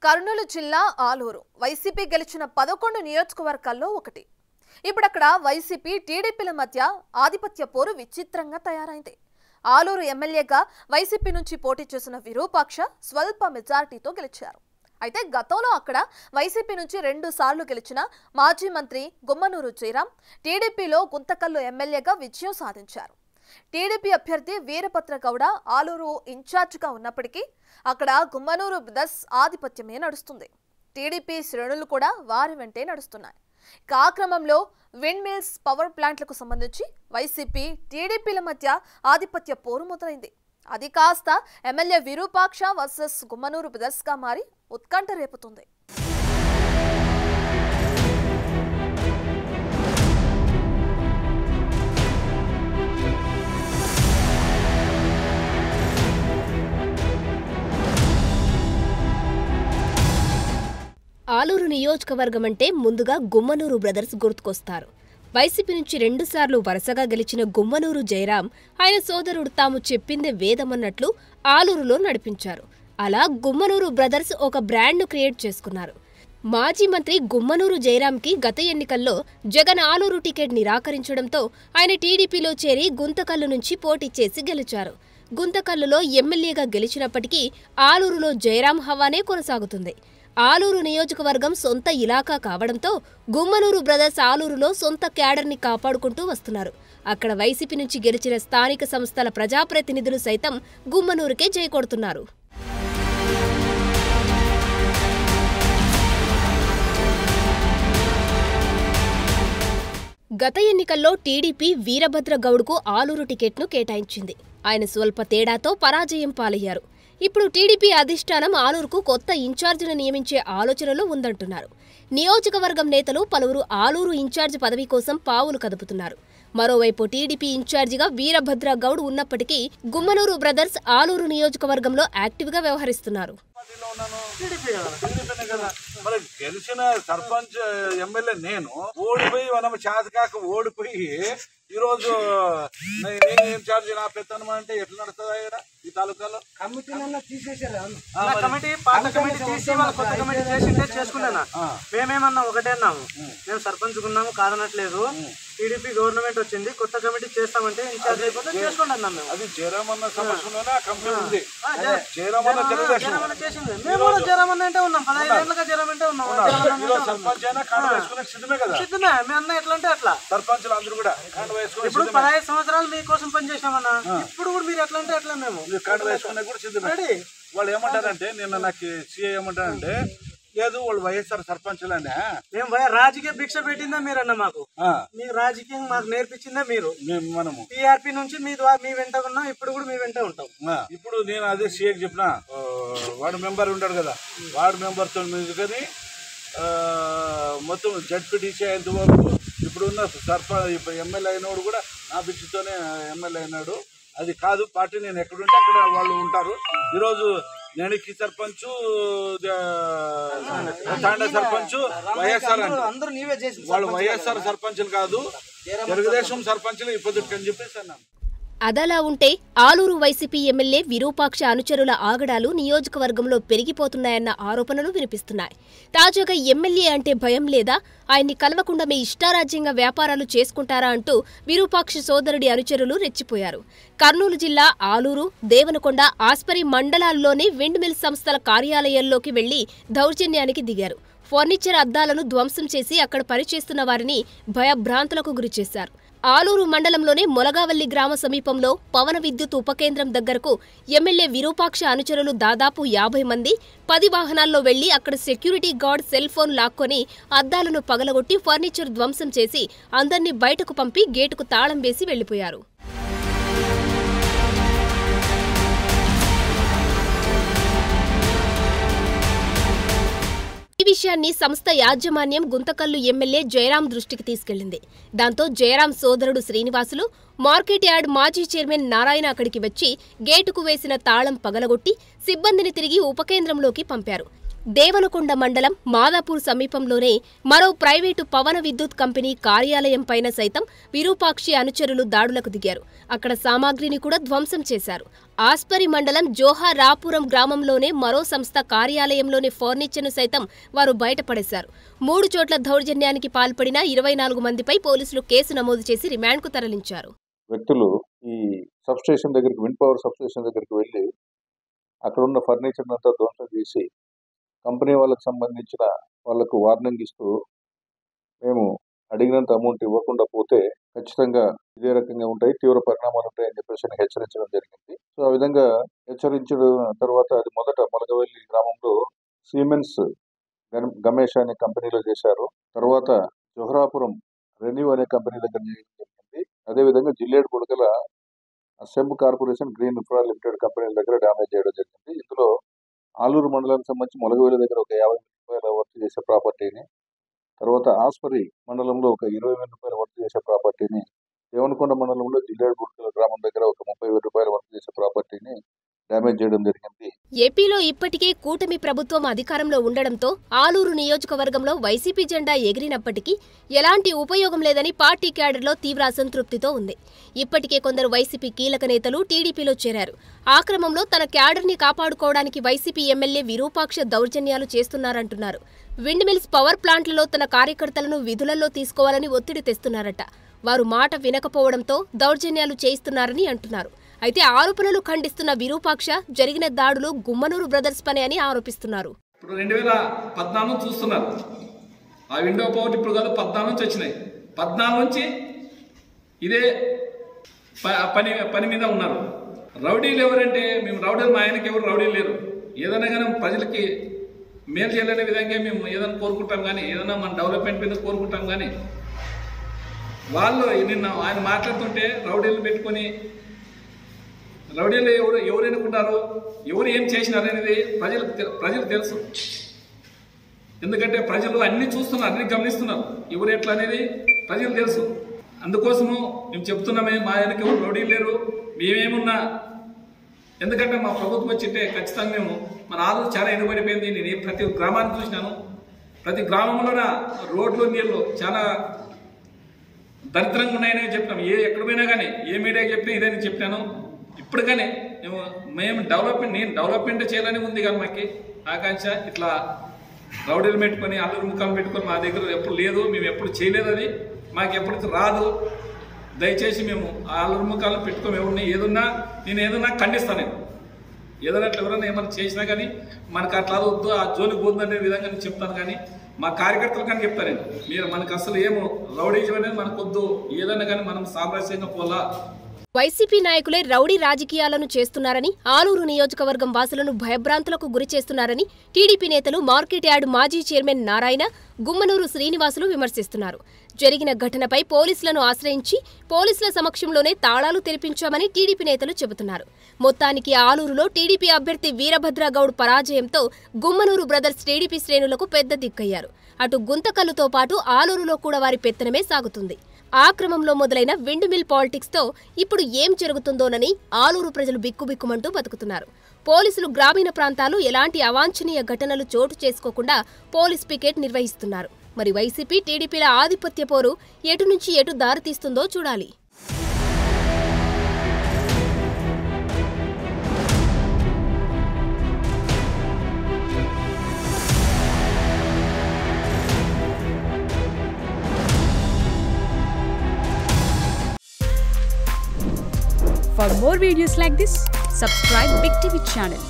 కర్నూలు జిల్లా ఆలూరు వైసీపీ గెలిచిన 11 నియోజకవర్గాల్లో ఒకటి. ఇప్పుడు అక్కడ వైసీపీ టీడీపీల మధ్య ఆధిపత్య పోరు విచిత్రంగా తయారైంది. ఆలూరు ఎమ్మెల్యేగా వైసీపీ నుంచి పోటీ చేసిన విరూపాక్ష స్వల్ప మెజారిటీతో గెలిచారు. అయితే గతంలో అక్కడ వైసీపీ నుంచి 2 సార్లు గెలిచిన మాజీ మంత్రి గుమ్మనూరు జయరాం టీడీపీలో గుంతకల్లు ఎమ్మెల్యేగా విజయం సాధించారు. టీడీపీ అభ్యర్థి వీరభద్ర గౌడ ఆలూరు ఇన్ఛార్జిగా ఉన్నప్పటికీ అక్కడ గుమ్మనూరు బ్రదర్స్ ఆధిపత్యమే నడుస్తుంది. టీడీపీ శ్రేణులు కూడా వారి వెంటే నడుస్తున్నాయి. ఆ క్రమంలో విండ్ మిల్స్, పవర్ ప్లాంట్లకు సంబంధించి వైసీపీ టీడీపీల మధ్య ఆధిపత్య పోరు మొదలైంది. అది కాస్త ఎమ్మెల్యే విరూపాక్ష వర్సెస్ గుమ్మనూరు బ్రదర్స్గా మారి ఉత్కంఠ రేపుతుంది. ఆలూరు నియోజకవర్గం అంటే ముందుగా గుమ్మనూరు బ్రదర్స్ గుర్తుకొస్తారు. వైసీపీ నుంచి 2 సార్లు వరుసగా గెలిచిన గుమ్మనూరు జయరాం ఆయన సోదరుడు తాము చెప్పిందే వేదమన్నట్లు ఆలూరులో నడిపించారు. అలా గుమ్మనూరు బ్రదర్స్ ఒక బ్రాండ్ను క్రియేట్ చేసుకున్నారు. మాజీ మంత్రి గుమ్మనూరు జయరాంకి గత ఎన్నికల్లో జగన్ ఆలూరు టికెట్ నిరాకరించడంతో ఆయన టీడీపీలో చేరి గుంతకల్లు నుంచి పోటీ చేసి గెలిచారు. గుంతకల్లులో ఎమ్మెల్యేగా గెలిచినప్పటికీ ఆలూరులో జయరాం హవానే కొనసాగుతుంది. ఆలూరు నియోజకవర్గం సొంత ఇలాకా కావడంతో గుమ్మనూరు బ్రదర్స్ ఆలూరులో సొంత క్యాడర్ని కాపాడుకుంటూ వస్తున్నారు. అక్కడ వైసీపీ నుంచి గెలిచిన స్థానిక సంస్థల ప్రజాప్రతినిధులు సైతం గుమ్మనూరుకే జైకొడుతున్నారు. గత ఎన్నికల్లో టీడీపీ వీరభద్ర గౌడ్కు ఆలూరు టికెట్ను కేటాయించింది. ఆయన స్వల్ప తేడాతో పరాజయం పాలయ్యారు. ఇప్పుడు టీడీపీ అధిష్టానం ఆలూరుకు కొత్త ఇన్ఛార్జిను నియమించే ఆలోచనలో ఉందంటున్నారు. నియోజకవర్గం నేతలు పలువురు ఆలూరు ఇన్ఛార్జ్ పదవి కోసం పావులు కదుపుతున్నారు. మరోవైపు టీడీపీ ఇన్ఛార్జిగా వీరభద్ర గౌడ్ ఉన్నప్పటికీ గుమ్మనూరు బ్రదర్స్ ఆలూరు నియోజకవర్గంలో యాక్టివ్గా వ్యవహరిస్తున్నారు. గెలిచిన సర్పంచ్ ఎమ్మెల్యే నేను ఓడిపోయి మనం చేతకాక ఓడిపోయి ఈరోజు ఇన్ఛార్జ్ నా పెత్తనం అంటే ఎట్లా నడుస్తుందా ఇక్కడ ఈ తాలూకాలో? కమిటీ పాత కమిటీ తీసి వాళ్ళ కొత్త కమిటీ చేసిందే చేసుకున్నాను. మేమేమన్నా ఒకటే అన్నాము, మేము సర్పంచ్ ఉన్నాము కాదనట్లేదు. టీడీపీ గవర్నమెంట్ వచ్చింది, కొత్త కమిటీ చేస్తామంటే ఇన్ఛార్జ్ అయిపోతే చేసుకోండి అన్నాం. మేము అది జయరామన్న సమస్యలోనే ఆ కమిటీ ఉంది. చేసింది మేము కూడా జయరామన్న అంటే ఉన్నాం. 15 ఏళ్ళుగా జయరాం అంటే ఉన్నాం. సర్పంచ్ అయినా కాండ వేసుకునే సిద్ధమే కదా. సిద్ధమే, మీ అన్న ఎట్లా అంటే అట్లా. సర్పంచులు అందరూ కూడా కాండ వేసుకుని ఇప్పుడు 15 సంవత్సరాలు మీకోసం పనిచేసామన్నా. ఇప్పుడు కూడా మీరు ఎట్లా అంటే అట్లా మేము కాండ వేసుకునే కూడా సిద్ధమే. వాళ్ళు ఏమంటారంటే నిన్న నాకు సీఏ ఏమంటారంటే లేదు వాళ్ళు వైఎస్ఆర్ సర్పంచులనే మేము రాజకీయ భిక్ష పెట్టిందా మీరన్నా మాకు. మీ రాజకీయం మాకు నేర్పించిందా మీరు. మనము టీఆర్పీ నుంచి మీ వెంట ఉన్నాం, ఇప్పుడు కూడా మీ వెంట ఉంటాం. ఇప్పుడు నేను అదే సీఏకి చెప్పిన వార్డు మెంబర్ ఉంటాడు కదా, వార్డు మెంబర్తో కానీ మొత్తం జడ్పీటీసీ అయ్యేంత వరకు ఇప్పుడున్న ఇప్పుడు ఎమ్మెల్యే అయినోడు కూడా నా భిక్షతోనే ఎమ్మెల్యే అయినాడు. అది కాదు పార్టీ, నేను ఎక్కడుంటే అక్కడ వాళ్ళు ఉంటారు. ఈరోజు నేనికి సర్పంచ్, తాండా సర్పంచ్ వైఎస్ఆర్ అంటే వాళ్ళు వైఎస్ఆర్ సర్పంచులు కాదు, తెలుగుదేశం సర్పంచులు ఇప్పుడు అని చెప్పేసి అన్నాను. అదలా ఉంటే ఆలూరు వైసీపీ ఎమ్మెల్యే విరూపాక్ష అనుచరుల ఆగడాలు నియోజకవర్గంలో పెరిగిపోతున్నాయన్న ఆరోపణలు వినిపిస్తున్నాయి. తాజాగా ఎమ్మెల్యే అంటే భయం లేదా, ఆయన్ని కలవకుండా మీ ఇష్టారాజ్యంగా వ్యాపారాలు చేసుకుంటారా అంటూ విరూపాక్ష సోదరుడి అనుచరులు రెచ్చిపోయారు. కర్నూలు జిల్లా ఆలూరు, దేవనకొండ, ఆస్పరి మండలాల్లోని విండ్ మిల్ సంస్థల కార్యాలయాల్లోకి వెళ్లి దౌర్జన్యానికి దిగారు. ఫర్నిచర్ అద్దాలను ధ్వంసం చేసి అక్కడ పనిచేస్తున్న వారిని భయభ్రాంతులకు గురిచేశారు. ఆలూరు మండలంలోని మొలగావల్లి గ్రామ సమీపంలో పవన విద్యుత్ ఉపకేంద్రం దగ్గరకు ఎమ్మెల్యే విరూపాక్ష అనుచరులు దాదాపు 50 మంది 10 వాహనాల్లో వెళ్లి అక్కడ సెక్యూరిటీ గార్డ్ సెల్ ఫోన్ లాక్కొని అద్దాలను పగలగొట్టి ఫర్నిచర్ ధ్వంసం చేసి అందర్నీ బయటకు పంపి గేటుకు తాళం వేసి వెళ్లిపోయారు. ఈ విషయాన్ని సంస్థ యాజమాన్యం గుంతకల్లు ఎమ్మెల్యే జయరాం దృష్టికి తీసుకెళ్లింది. దాంతో జయరాం సోదరుడు శ్రీనివాసులు, మార్కెట్ యార్డ్ మాజీ చైర్మన్ నారాయణ అక్కడికి వచ్చి గేటుకు వేసిన తాళం పగలగొట్టి సిబ్బందిని తిరిగి ఉపకేంద్రంలోకి పంపారు. దేవనకొండ మండలం మాదాపూర్ సమీపంలోనే మరో ప్రైవేటు పవన విద్యుత్ కంపెనీ కార్యాలయం పైన సైతం విరూపాక్షి అనుచరులు దాడులకు దిగారు. అక్కడ సామాగ్రిని కూడా ధ్వంసం చేశారు. ఆస్పరి మండలం జోహారాపురం గ్రామంలోనే మరో సంస్థ కార్యాలయంలోని ఫర్నిచర్ను సైతం వారు బయటపడేశారు. 3 చోట్ల దౌర్జన్యానికి పాల్పడిన 24 మందిపై పోలీసులు కేసు నమోదు చేసి రిమాండ్కు తరలించారు. వ్యక్తులు ఈ సబ్స్టేషన్ దగ్గరికి, విండ్ పవర్ సబ్స్టేషన్ దగ్గరికి వెళ్ళి అక్కడున్న ఫర్నిచర్ అంతా ధ్వంసం చేసి కంపెనీ వాళ్ళకి సంబంధించిన వాళ్లకు వార్నింగ్ ఇస్తూ మేము అడిగినంత అమౌంట్ ఇవ్వకుండా పోతే ఖచ్చితంగా ఇదే రకంగా ఉంటాయి, తీవ్ర పరిణామాలు ఉంటాయని చెప్పేసి హెచ్చరించడం జరిగింది. సో ఆ విధంగా హెచ్చరించిన తర్వాత అది మొదట మొలగవెల్లి గ్రామంలో సిమెన్స్ గమేష్ అనే కంపెనీలో చేశారు. తర్వాత జోహరాపురం రెన్యూ అనే కంపెనీ దగ్గర చేయడం జరిగింది. అదేవిధంగా జిల్లేడు బుడగల semb corporation green infra limited కంపెనీల దగ్గర డ్యామేజ్ చేయడం జరిగింది. ఇందులో ఆలూరు మండలానికి సంబంధించి మొలగవేలు దగ్గర ఒక 50,000 రూపాయల వర్త్ చేసే ప్రాపర్టీని, తర్వాత ఆస్పరి మండలంలో ఒక 20,000 రూపాయల వర్త్ చేసే ప్రాపర్టీని, దేవనకొండ మండలంలో జిల్లేడు బుడగల గ్రామం దగ్గర ఒక 30,000 రూపాయల వర్త్ చేసే ప్రాపర్టీని డ్యామేజ్ చేయడం జరిగింది. ఏపీలో ఇప్పటికే కూటమి ప్రభుత్వం అధికారంలో ఉండడంతో ఆలూరు నియోజకవర్గంలో వైసీపీ జెండా ఎగిరినప్పటికీ ఎలాంటి ఉపయోగం లేదని పార్టీ క్యాడర్లో తీవ్ర అసంతృప్తితో ఉంది. ఇప్పటికే కొందరు వైసీపీ కీలక నేతలు టీడీపీలో చేరారు. ఆ క్రమంలో తన క్యాడర్ని కాపాడుకోవడానికి వైసీపీ ఎమ్మెల్యే విరూపాక్ష దౌర్జన్యాలు చేస్తున్నారంటున్నారు. విండ్ మిల్స్ పవర్ ప్లాంట్లలో తన కార్యకర్తలను విధులలో తీసుకోవాలని ఒత్తిడి తెస్తున్నారట. వారు మాట వినకపోవడంతో దౌర్జన్యాలు చేయిస్తున్నారని అంటున్నారు. అయితే ఆరోపణలు ఖండిస్తున్న విరూపాక్ష జరిగిన దాడులు గుమ్మనూరు బ్రదర్స్ పని అని ఆరోపిస్తున్నారు. ఇప్పుడు 2014 చూస్తున్నారు. ఆ విండో పవర్ ఇప్పుడు కాదు, 14 నుంచి వచ్చినాయి. 14 నుంచి ఇదే పని మీద ఉన్నారు. రౌడీలు ఎవరంటే మేము రౌడీలు, మా ఆయనకి ఎవరు రౌడీలు లేరు. ఏదైనా కానీ ప్రజలకి మేలు చేయాలనే విధంగా మేము ఏదైనా కోరుకుంటాం, కానీ ఏదైనా మన డెవలప్మెంట్ మీద కోరుకుంటాం. కానీ వాళ్ళు నిన్న ఆయన మాట్లాడుతుంటే రౌడీలు పెట్టుకొని, రౌడీలు ఎవరు ఎన్నుకుంటారు, ఎవరు ఏం చేసినారు అనేది ప్రజలకు తెలుసు. ఎందుకంటే ప్రజలు అన్ని చూస్తున్నారు, అన్ని గమనిస్తున్నారు, ఎవరు ఎట్లా అనేది ప్రజలు తెలుసు. అందుకోసము మేము చెప్తున్నామే, మా ఆయనకి ఎవరు రౌడీలు లేరు, మేమేమున్నా. ఎందుకంటే మా ప్రభుత్వం వచ్చింటే ఖచ్చితంగా మేము మన ఆలూరు చాలా ఎన్నుబడిపోయింది. నేను ప్రతి గ్రామాన్ని చూసినాను. ప్రతి గ్రామంలోన రోడ్లు, నీళ్లు చాలా దరిద్రంగా ఉన్నాయని చెప్పినాం. ఎక్కడ పోయినా కానీ ఏ మీడియాకి చెప్పినా ఇదే చెప్పినాను. ఇప్పుడు కానీ నేను డెవలప్మెంట్ చేయాలని ఉంది కానీ మాకు ఆకాంక్ష. ఇట్లా రౌడీలు పెట్టుకొని, అల్లూరు ముఖాలు పెట్టుకొని మా దగ్గర ఎప్పుడు లేదు, మేము ఎప్పుడు చేయలేదు, అది మాకు ఎప్పటికీ రాదు. దయచేసి మేము ఆ అల్లూరు ముఖాలను పెట్టుకొని ఎవరిని నేను ఏదన్నా ఖండిస్తాను. నేను ఏదైనా ఎవరైనా ఏమైనా చేసినా కానీ మనకు అట్లా వద్దు, ఆ జోలికి పోతుందనే విధంగా నేను చెప్తాను. కానీ మా కార్యకర్తలు కానీ చెప్తాను నేను, మీరు మనకు అసలు ఏమో రౌడీజం అనేది మనకు వద్దు, ఏదైనా కానీ మనం సామరస్యంగా పోలా. వైసీపీ నాయకులే రౌడీ రాజకీయాలను చేస్తున్నారని, ఆలూరు నియోజకవర్గం వాసులను భయభ్రాంతులకు గురి చేస్తున్నారని టీడీపీ నేతలు మార్కెట్ యార్డ్ మాజీ చైర్మన్ నారాయణ, గుమ్మనూరు శ్రీనివాసులు విమర్శిస్తున్నారు. జరిగిన ఘటనపై పోలీసులను ఆశ్రయించి పోలీసుల సమక్షంలోనే తాళాలు తెరిపించామని టీడీపీ నేతలు చెబుతున్నారు. మొత్తానికి ఆలూరులో టీడీపీ అభ్యర్థి వీరభద్రగౌడ్ పరాజయంతో గుమ్మనూరు బ్రదర్స్ టీడీపీ శ్రేణులకు పెద్ద దిక్కయ్యారు. అటు గుంతకల్లుతో పాటు ఆలూరులో కూడా వారి పెత్తనమే సాగుతుంది. ఆ క్రమంలో మొదలైన విండ్ మిల్ పాలిటిక్స్ తో ఇప్పుడు ఏం జరుగుతుందోనని ఆలూరు ప్రజలు బిక్కుబిక్కుమంటూ బతుకుతున్నారు. పోలీసులు గ్రామీణ ప్రాంతాలు ఎలాంటి అవాంఛనీయ ఘటనలు చోటు చేసుకోకుండా పోలీస్ పికెట్ నిర్వహిస్తున్నారు. మరి వైసీపీ టీడీపీల ఆధిపత్య పోరు ఎటు నుంచి ఎటు దారితీస్తుందో చూడాలి. For more videos like this, subscribe Big TV channel.